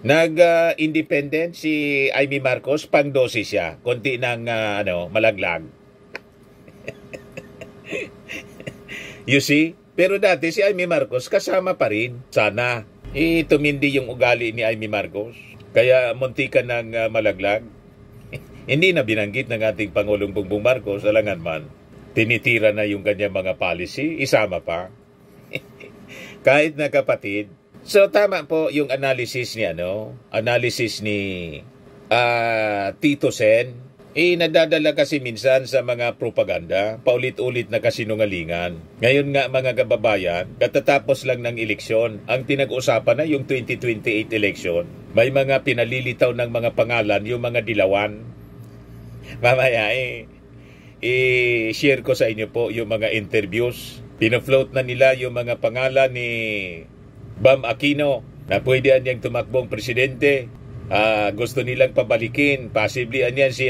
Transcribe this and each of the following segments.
Nag-independent si Amy Marcos, pang-12 siya. Konti ng malaglag. You see? Pero dati si Amy Marcos kasama pa rin. Sana. Tumindi yung ugali ni Amy Marcos. Kaya muntika ng malaglag. Hindi na binanggit ng ating Pangulong Bongbong Marcos, alangan man. Tinitira na yung kanyang mga policy, isama pa. Kahit na kapatid. So tama po yung analysis ni Tito Sen. Nadadala kasi minsan sa mga propaganda, paulit-ulit na kasinungalingan. Ngayon nga mga kababayan, katatapos lang ng eleksyon, ang pinag-usapan na yung 2028 election. May mga pinalilitaw ng mga pangalan, yung mga dilawan. Mamaya i-share ko sa inyo po yung mga interviews. Pinafloat na nila yung mga pangalan ni Bam Aquino na pwede niyang tumakbong presidente. Gusto nilang pabalikin, possibly anyan si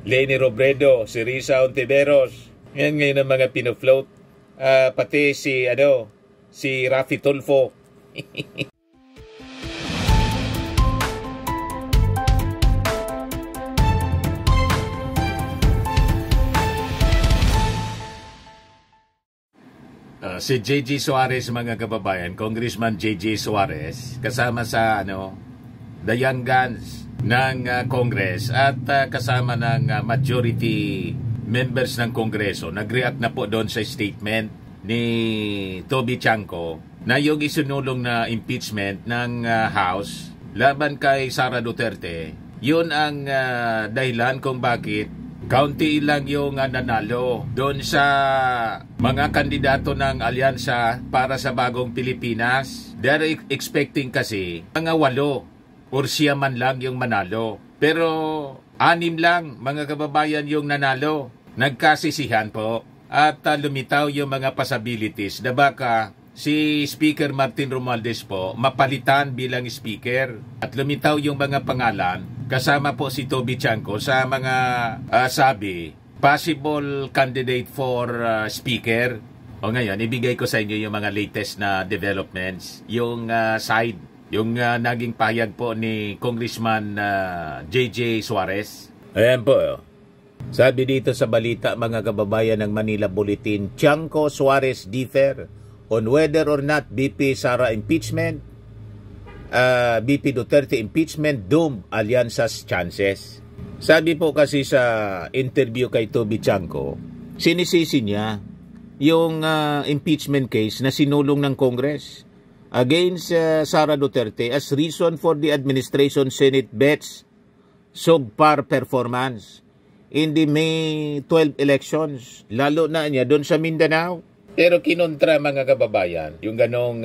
Leni Robredo, si Risa Ontiveros. Yan ngayon ang mga pinafloat. Pati si Raffy Tulfo. Si J.J. Suarez, mga kababayan, Congressman J.J. Suarez, kasama sa the Young Guns ng Congress at kasama ng majority members ng Kongreso, nag-react na po doon sa statement ni Toby Chanco na yung isinulong na impeachment ng House laban kay Sara Duterte. Yun ang dahilan kung bakit kaunti lang yung nanalo doon sa mga kandidato ng alyansa para sa bagong Pilipinas. They're expecting kasi mga 8 or 9 man lang yung manalo. Pero 6 lang mga kababayan yung nanalo. Nagkasisihan po at lumitaw yung mga possibilities na baka si Speaker Martin Romualdez po mapalitan bilang speaker. At lumitaw yung mga pangalan kasama po si Toby Chanco sa mga possible candidate for speaker. O ngayon, ibigay ko sa inyo yung mga latest na developments. Yung yung naging pahayag po ni Congressman J.J. Suarez. Ayan po. Sabi dito sa balita, mga kababayan ng Manila Bulletin, Chanco Suarez differ on whether or not BP Sara impeachment, BP Duterte impeachment doom alliance's chances. Sabi po kasi sa interview kay Toby Chanco, sinisisi niya yung impeachment case na sinulong ng Congress against Sara Duterte as reason for the administration Senate bets subpar performance in the May 12 elections, lalo na niya doon sa Mindanao. Pero kinontra, mga kababayan, yung ganong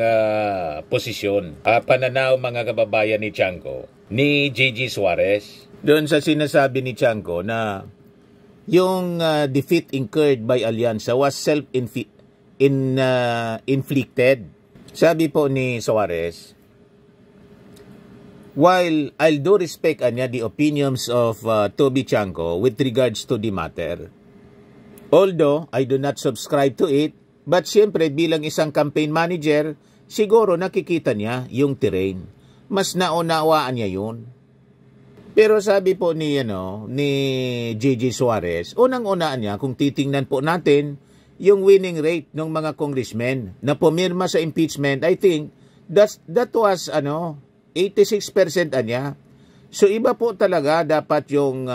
posisyon, pananaw, mga kababayan ni Chanco, ni J.J. Suarez, doon sa sinasabi ni Chanco na yung defeat incurred by Alyansa was self-inflicted. Sabi po ni Suarez, while I'll do respect the opinions of Toby Chanco with regards to the matter, although I do not subscribe to it, but siyempre bilang isang campaign manager, siguro nakikita niya yung terrain. Mas naunawaan niya yun. Pero sabi po ni J.J. Suarez, unang-unaan niya kung titingnan po natin yung winning rate ng mga congressmen na pumirma sa impeachment. I think that was 86% niya. So iba po talaga dapat yung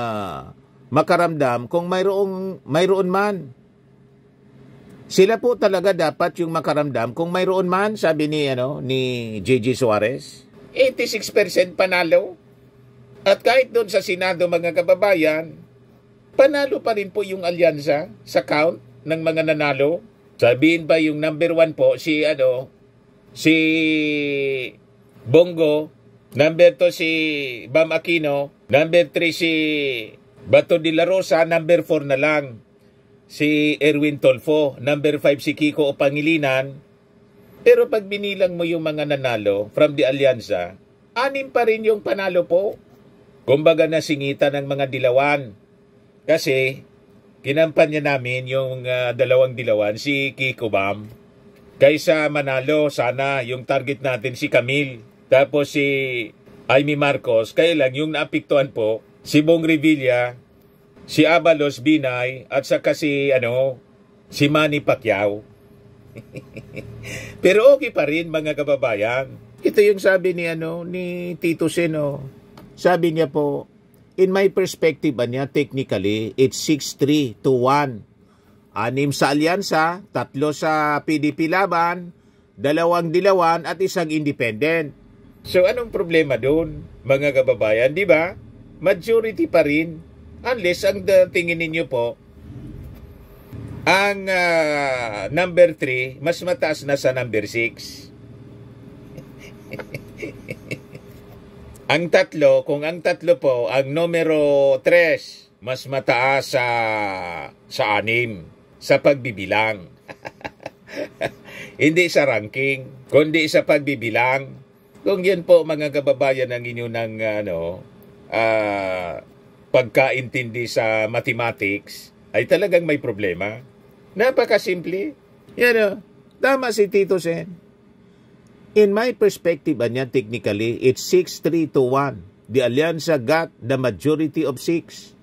makaramdam kung mayroon man. Sila po talaga dapat yung makaramdam kung mayroon man, sabi ni J.J. Suarez. 86% panalo. At kahit doon sa Senado, mga kababayan, panalo pa rin po yung alyansa sa count ng mga nanalo. Sabihin pa yung number 1 po si Bongo, number 2 si Bam Aquino, number 3 si Bato de la Rosa, number 4 na lang si Erwin Tulfo, number 5 si Kiko o Pangilinan. Pero pag binilang mo yung mga nanalo from the alyansa, 6 pa rin yung panalo po. Kumbaga nasingita ng mga dilawan. Kasi kinampanya namin yung 2 dilawan, si Kiko Bam. Kaysa manalo, sana yung target natin si Camille. Tapos si Amy Marcos, kaya lang yung naapektuhan po, si Bong Revilla, si Abalos Binay, at saka si Manny Pacquiao. Pero okay pa rin mga kababayan. Ito yung sabi ni Tito Seno. Sabi niya po, in my perspective technically, it's 6-3 to 1. 6 sa alyansa, 3 sa PDP laban, 2 dilawan at 1 independent. So anong problema doon, mga kababayan, di ba? Majority pa rin. Unless ang tingin ninyo po, ang number 3 mas mataas na sa number 6. Kung ang 3 po, ang numero 3 mas mataas sa 6 sa pagbibilang. Hindi sa ranking, kundi sa pagbibilang. Kung yan po mga kababayan ang inyo ng pagkaintindi sa mathematics, ay talagang may problema. Napakasimple. Yan tama si Tito Sen. In my perspective, technically, it's 6-3 to 1. The Alyansa got the majority of 6.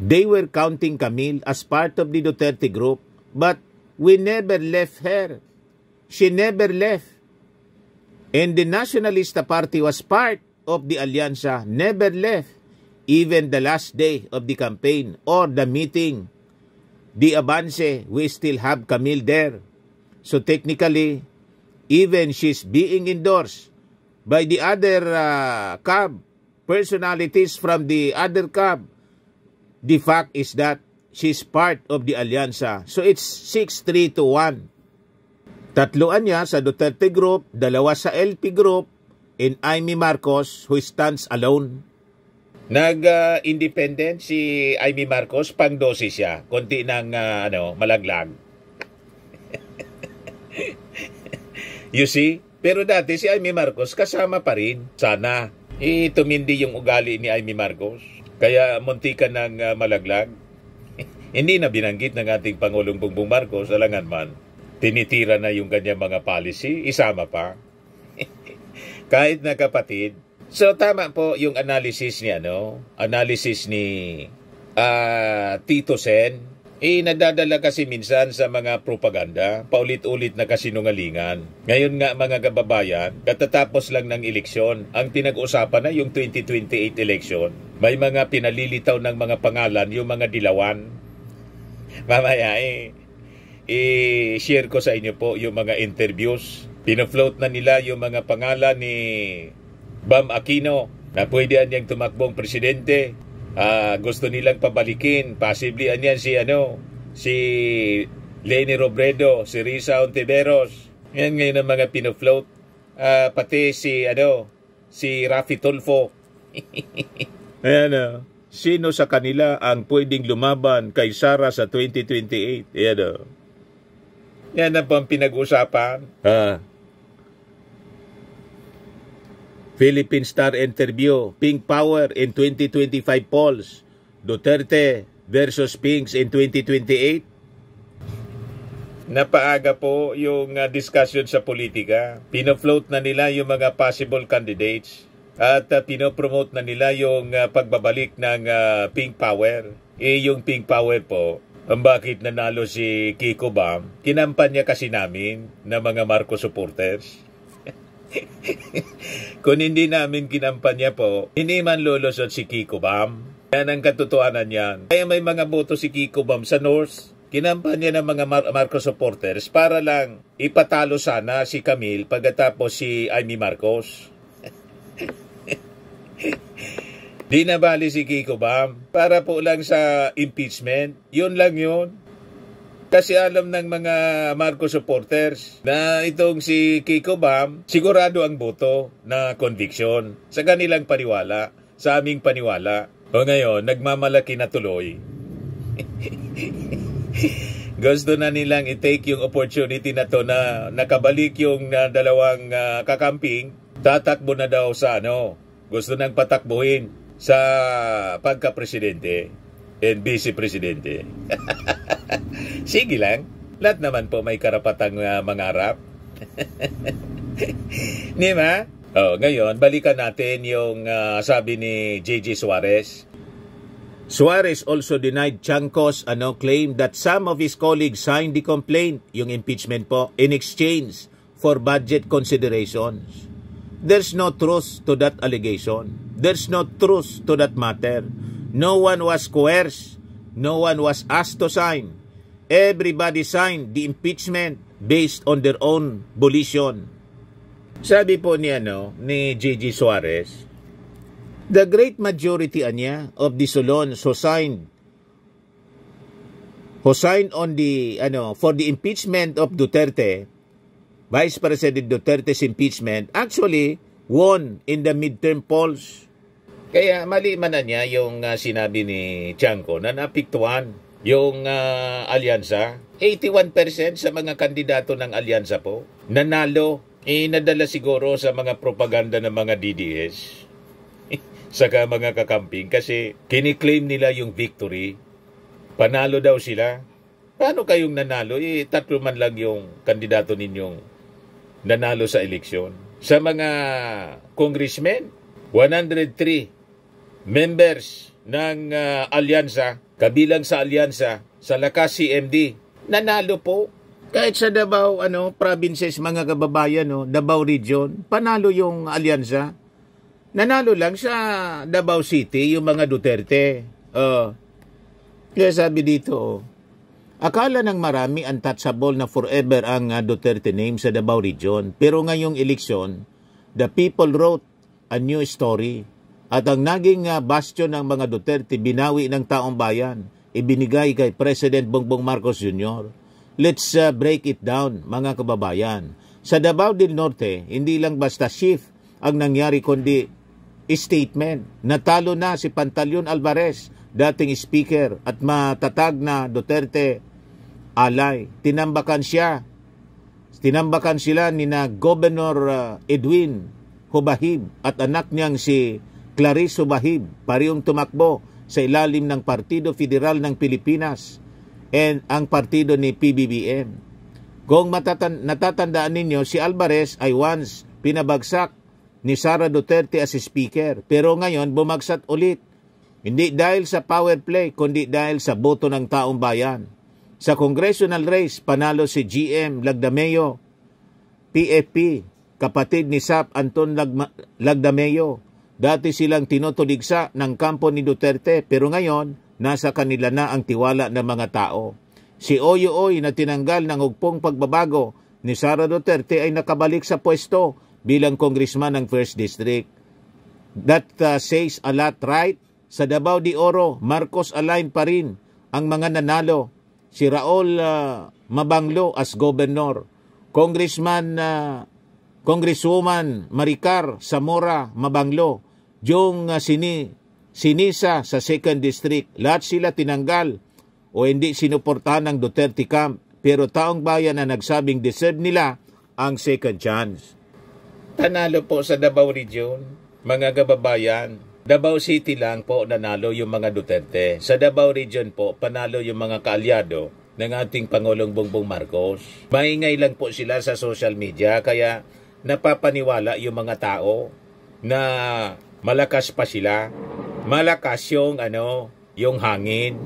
They were counting Camille as part of the Duterte group, but we never left her. She never left. And the Nacionalista Party was part of the Alyansa, never left. Even the last day of the campaign or the meeting, the Avance, we still have Camille there. So technically, even she's being endorsed by the other CAB, personalities from the other CAB, the fact is that she's part of the Alyansa. So it's 6-3 to 1. 3 niya sa Duterte group, 2 sa LP group, and Amy Marcos who stands alone. Nag-independent si Amy Marcos, pang-12 siya. Konti ng malaglag. You see? Pero dati si Amy Marcos kasama pa rin. Sana. Tumindi yung ugali ni Amy Marcos. Kaya muntikan ng malaglag. Hindi na binanggit ng ating Pangulong Bongbong Marcos, alangan man. Tinitira na yung kanyang mga policy, isama pa. Kahit na kapatid. So tama po yung analysis ni Tito Sen. Nadadala kasi minsan sa mga propaganda, paulit-ulit na kasinungalingan. Ngayon nga mga kababayan, katatapos lang ng eleksyon, ang pinag-usapan na yung 2028 election. May mga pinalilitaw ng mga pangalan, yung mga dilawan. Mamaya i-share ko sa inyo po yung mga interviews. Pina-float na nila yung mga pangalan ni Bam Aquino na pwede niyang tumakbong presidente. Gusto nilang pabalikin. Possibly yan si Leni Robredo, si Risa Ontiveros. Yan ngayon ang mga pina-float. Pati si Raffy Tulfo. Ayan sino sa kanila ang pwedeng lumaban kay Sara sa 2028? Ayan yan ang pang pinag-usapan. Philippine Star interview, Pink Power in 2025 polls. Duterte versus Pinks in 2028. Napaaga po yung discussion sa politika. Pino-float na nila yung mga possible candidates at pino-promote na nila yung pagbabalik ng Pink Power. Yung Pink Power po, ang bakit nanalo si Kiko Bam, kinampanya kasi namin na mga Marcos supporters. Kung hindi namin kinampanya po, hindi man lulusot si Kiko Bam. Yan ang katotohanan yan. Kaya may mga boto si Kiko Bam sa North. Kinampanya ng mga Marcos supporters para lang ipatalo sana si Camille pagkatapos si Amy Marcos. Di nabali si Kiko Bam para po lang sa impeachment. Yun lang yun. Kasi alam ng mga Marcos supporters na itong si Kiko Bam, sigurado ang boto na conviction sa kanilang paniwala, sa aming paniwala. O ngayon, nagmamalaki na tuloy. Gusto na nilang i-take yung opportunity na to na nakabalik yung dalawang kakamping, tatakbo na daw sa gusto nang patakbuhin sa pagka-presidente and vice-presidente. Sige lang, lahat naman po may karapatang mangarap. Di ba? Ngayon, balikan natin yung sabi ni J.J. Suarez. Suarez also denied Chanco's claim that some of his colleagues signed the complaint, yung impeachment po, in exchange for budget considerations. There's no truth to that allegation. There's no truth to that matter. No one was coerced. No one was asked to sign. Everybody signed the impeachment based on their own volition. Sabi po ni J.J. Suarez, the great majority of the Solons who signed on the for the impeachment of Duterte, Vice President Duterte's impeachment, actually won in the midterm polls. Kaya mali man na niya yung sinabi ni Chanco na napiktuan yung alyansa. 81% sa mga kandidato ng alyansa po nanalo. Nadala siguro sa mga propaganda ng mga DDS saka mga kakamping kasi kiniklaim nila yung victory. Panalo daw sila. Paano kayong nanalo? Tatlo man lang yung kandidato ninyong nanalo sa eleksyon. Sa mga congressmen, 103 members ng alyansa, kabilang sa alyansa, sa lakas CMD, nanalo po. Kahit sa Davao provinces, mga kababayan, Davao region, panalo yung alyansa. Nanalo lang sa Davao City yung mga Duterte. Kaya sabi dito, akala ng marami untouchable na forever ang Duterte name sa Davao region. Pero ngayong eleksyon, the people wrote a new story. At ang naging bastion ng mga Duterte, binawi ng taong bayan, ibinigay kay President Bongbong Marcos Jr. Let's break it down, mga kababayan. Sa Davao del Norte, hindi lang basta shift ang nangyari, kundi statement. Natalo na si Pantaleon Alvarez, dating speaker at matatag na Duterte alay. Tinambakan sila ni na Governor Edwin Hubahib at anak niyang si Clarice Hubahib, parehong tumakbo sa ilalim ng Partido Federal ng Pilipinas and ang partido ni PBBM. Kung natatandaan ninyo, si Alvarez ay once pinabagsak ni Sara Duterte as speaker, pero ngayon bumagsak ulit. Hindi dahil sa power play, kundi dahil sa boto ng taong bayan. Sa congressional race, panalo si GM Lagdameo, PFP, kapatid ni SAP Anton Lagdameo. Dati silang tinutuligsa ng kampo ni Duterte, pero ngayon, nasa kanila na ang tiwala ng mga tao. Si Oy na tinanggal ng hugpong pagbabago ni Sara Duterte ay nakabalik sa pwesto bilang congressman ng 1st District. That says a lot, right? Sa Davao de Oro, Marcos aligned pa rin ang mga nanalo. Si Raul Mabanglo as governor. Congresswoman Maricar Zamora Mabanglo. Yung Sinisa sa 2nd District. Lahat sila tinanggal o hindi sinuportahan ng Duterte camp. Pero taong bayan na nagsabing deserve nila ang second chance. Tanalo po sa Davao Region, mga kababayan. Davao City lang po nanalo yung mga Duterte. Sa Davao Region po, panalo yung mga kaalyado ng ating Pangulong Bongbong Marcos. Maingay lang po sila sa social media, kaya napapaniwala yung mga tao na malakas pa sila. Malakas yung yung hangin.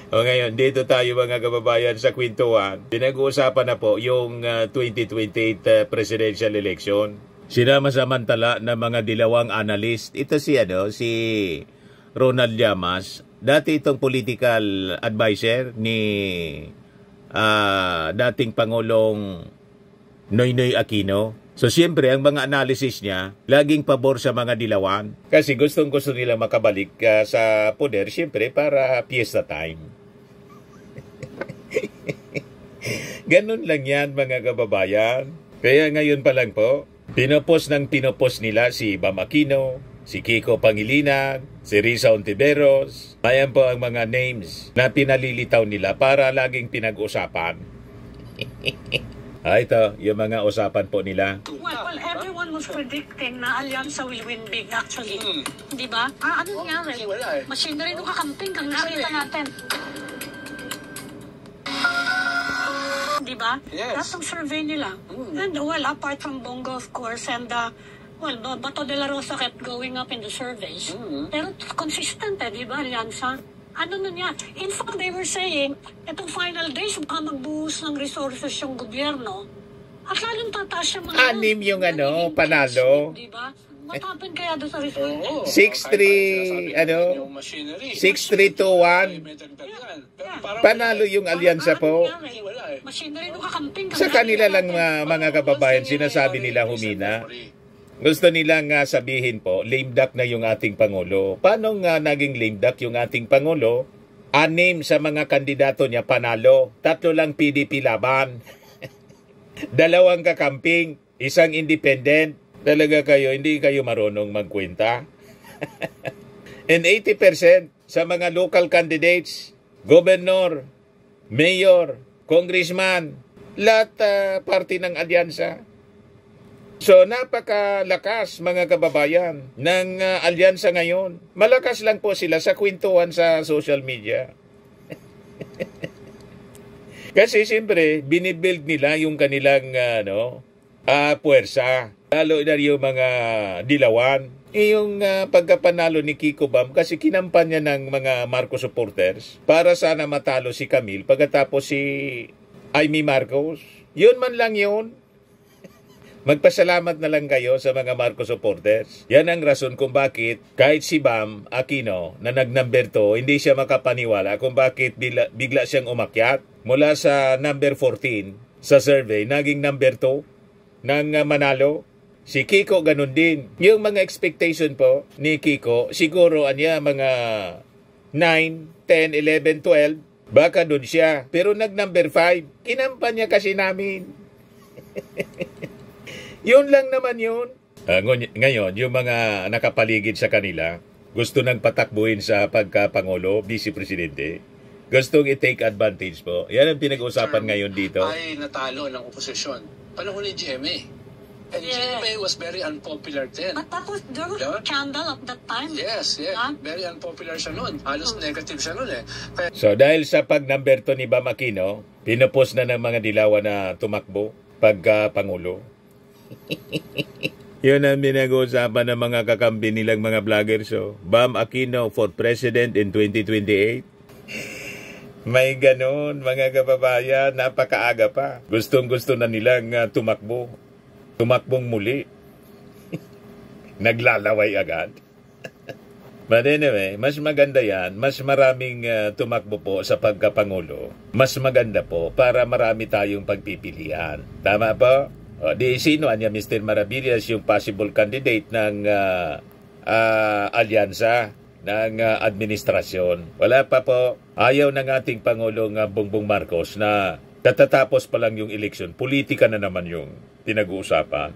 O ngayon, dito tayo mga kababayan sa kwentuhan. Pinag-uusapan na po yung 2028 presidential election. Sinama samantala ng mga dilawang analyst. Ito si Ronald Llamas. Dati itong political advisor ni dating Pangulong Noynoy Aquino. So siyempre, ang mga analysis niya, laging pabor sa mga dilawan. Kasi gustong-gusto nila makabalik sa poder, siyempre, para fiesta time. Ganun lang yan, mga kababayan. Kaya ngayon pa lang po, pinopos nila si Bam Aquino, si Kiko Pangilinan, si Risa Ontiveros. Ayan po ang mga names na pinalilitaw nila para laging pinag-usapan. Ito, yung mga usapan po nila. Well, everyone was predicting na Alyansa will win big actually. Di ba? Ano nangyari? Machinery nung kakamping, ang nakita natin. di ba? Yes. Lahat ng survey nila. And well, apart from Bongo, of course, and well, Bato de la Rosa kept going up in the surveys. Pero consistent, di ba, Alyansa? Ano nun yan? In fact, they were saying, itong final days, baka magbuhos ng resources yung gobyerno. At lalong tataas yung mga... Anim yung panalo. Di ba? What happened kaya doon sa resources? 6-3, Yung machinery. 6-3-2-1. Panalo yung alyansa po. Machinery nung kakamping. Sa kanila lang mga kababayan, sinasabi nila humina. Gusto nilang sabihin po, lame duck na yung ating Pangulo. Paano nga naging lame duck yung ating Pangulo? 6 sa mga kandidato niya panalo. 3 lang PDP laban. 2 kakamping. 1 independent. Talaga kayo, hindi kayo marunong magkwenta. And 80% sa mga local candidates, gobernador, mayor, congressman, lahat party ng alyansa. So napakalakas mga kababayan ng alyansa ngayon. Malakas lang po sila sa kwentuhan sa social media. Kasi siyempre, binibuild nila yung kanilang puwersa. Lalo na yung mga dilawan. Yung pagkapanalo ni Kiko Bam kasi kinampanya ng mga Marcos supporters para sana matalo si Camille pagkatapos si Amy Marcos. Yun man lang yun. Magpasalamat na lang kayo sa mga Marcos supporters. Yan ang rason kung bakit kahit si Bam Aquino na nag-number 2, hindi siya makapaniwala kung bakit bigla siyang umakyat mula sa number 14 sa survey, naging number 2 ng manalo. Si Kiko ganun din. Yung mga expectation po ni Kiko, siguro mga 9, 10, 11, 12, baka doon siya. Pero nag-number 5, kinampanya kasi namin. Yun lang naman yun. Ngayon, yung mga nakapaligid sa kanila, gusto nang patakbuhin sa pagkapangulo, vice presidente, gustong i-take advantage po. Yan ang pinag-uusapan ngayon dito. Ay natalo ng oposisyon. Panahon ni GMA. And GMA was very unpopular then. But that was, there was a scandal at that time. Yes. Very unpopular siya noon. Halos negative siya noon Kaya, so dahil sa pag-number 2 ni Bam Aquino, pinupost na ng mga dilawan na tumakbo pagka-pangulo. Yun ang pinag-uusapan ng mga kakampi nilang mga vloggers. So, Bam Aquino for President in 2028. May ganon, mga kababayan, napakaaga pa. Gustong-gusto na nilang tumakbo. Tumakbong muli. Naglalaway agad. But anyway, mas maganda yan. Mas maraming tumakbo po sa pagkapangulo. Mas maganda po para marami tayong pagpipilian. Tama po? O, di sino anya Mr. Maravillas yung possible candidate ng alyansa ng administrasyon. Wala pa po. Ayaw ng ating Pangulong Bongbong Marcos na katatapos pa lang yung eleksyon. Politika na naman yung pinag-uusapan.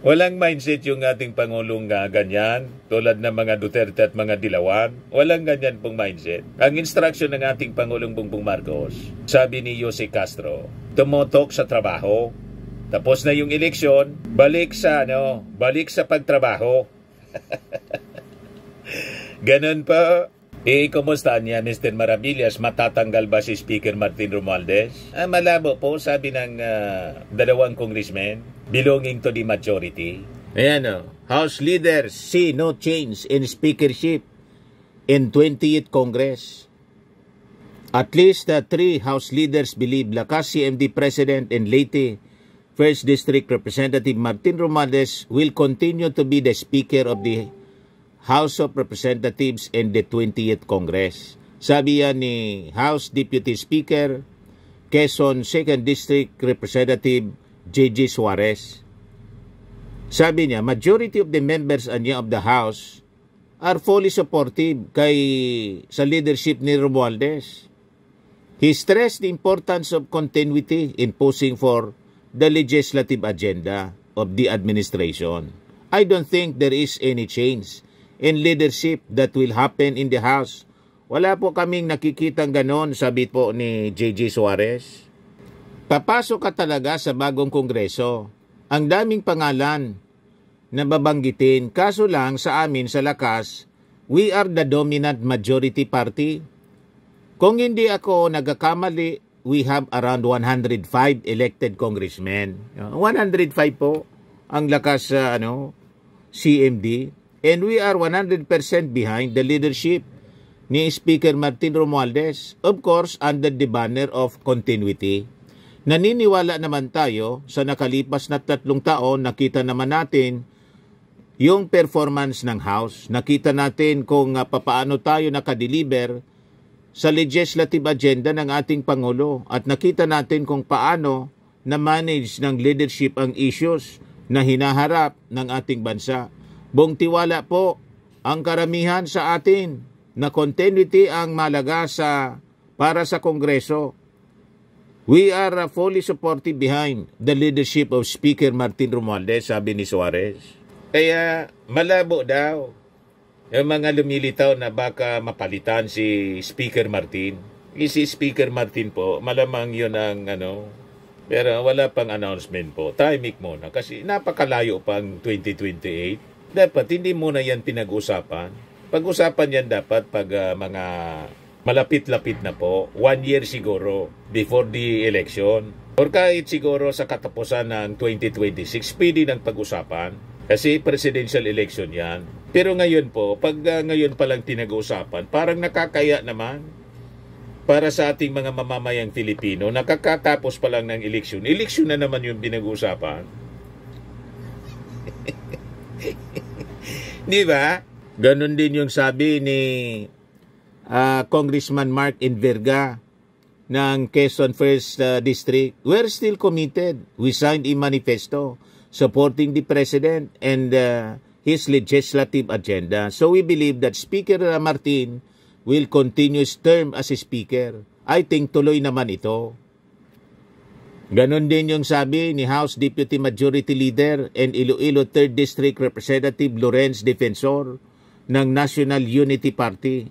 Walang mindset yung ating Pangulong ganyan, tulad ng mga Duterte at mga Dilawan. Walang ganyan pong mindset. Ang instruction ng ating Pangulong Bongbong Marcos, sabi ni Jose Castro, tumutok sa trabaho. Tapos na yung eleksyon, balik sa pagtrabaho. Ganun pa. Kumusta niya Mr. Maravillas? Matatanggal ba si Speaker Martin Romualdez? Malabo po, sabi ng 2 congressmen belonging to the majority. Ayan House leaders see no change in speakership in 20th Congress. At least 3 House leaders believe Lakas CMD President and Leyte 1st District Representative Martin Romualdez will continue to be the Speaker of the House of Representatives in the 20th Congress. Sabi yan ni House Deputy Speaker Quezon 2nd District Representative J.J. Suarez. Sabi niya, majority of the members of the House are fully supportive sa leadership ni Romualdez. He stressed the importance of continuity in pushing for the legislative agenda of the administration. I don't think there is any change in leadership that will happen in the House. Wala po kaming nakikitang ganon, sabi po ni J.J. Suarez. Papasok ka talaga sa bagong kongreso. Ang daming pangalan na babanggitin, kaso lang sa amin sa Lakas, we are the dominant majority party. Kung hindi ako nagkakamali, we have around 105 elected congressmen. 105 po ang lakas sa CMD. And we are 100% behind the leadership ni Speaker Martin Romualdez. Of course, under the banner of continuity. Naniniwala naman tayo sa nakalipas na 3 taon, nakita naman natin yung performance ng House. Nakita natin kung papaano tayo nakadeliver sa legislative agenda ng ating Pangulo. At nakita natin kung paano na-manage ng leadership ang issues na hinaharap ng ating bansa. Buong tiwala po ang karamihan sa atin na continuity ang malaga para sa Kongreso. We are fully supportive behind the leadership of Speaker Martin Romualdez, sabi ni Suarez. Kaya malabo daw yung mga lumilitaw na baka mapalitan si Speaker Martin. Si Speaker Martin po, malamang yun ang pero wala pang announcement po. Timing muna kasi napakalayo pang 2028. Dapat hindi muna yan pinag-usapan. Pag-usapan yan dapat pag mga malapit-lapit na po. 1 year siguro before the election. Or kahit siguro sa katapusan ng 2026, pwede ng pag-usapan. Kasi presidential election yan. Pero ngayon po, pag ngayon palang pinag-uusapan, parang nakakaya naman para sa ating mga mamamayang Filipino, nakakatapos pa lang ng eleksyon. Eleksyon na naman yung pinag-uusapan. Di ba? Ganon din yung sabi ni Congressman Mark Enverga ng Quezon First District. We're still committed. We signed a manifesto supporting the President and his legislative agenda. So we believe that Speaker Martin will continue his term as a Speaker. I think tuloy naman ito. Ganon din yung sabi ni House Deputy Majority Leader and Iloilo 3rd District Representative Lorenz Defensor ng National Unity Party.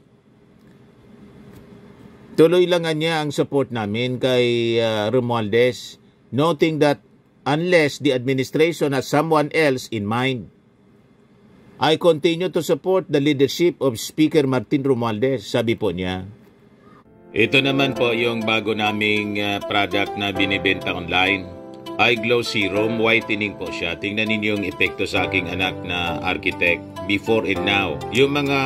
Tuloy lang niya ang support namin kay Romualdez, noting that unless the administration has someone else in mind, I continue to support the leadership of Speaker Martin Romualdez, sabi po niya. Ito naman po yung bago naming product na binibenta online. Eye Glow Serum, whitening po siya. Tingnan ninyo yung epekto sa aking anak na architect before and now. Yung mga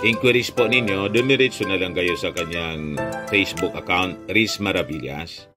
inquiries po ninyo, dumiretso na lang kayo sa kanyang Facebook account, Riz Maravillas.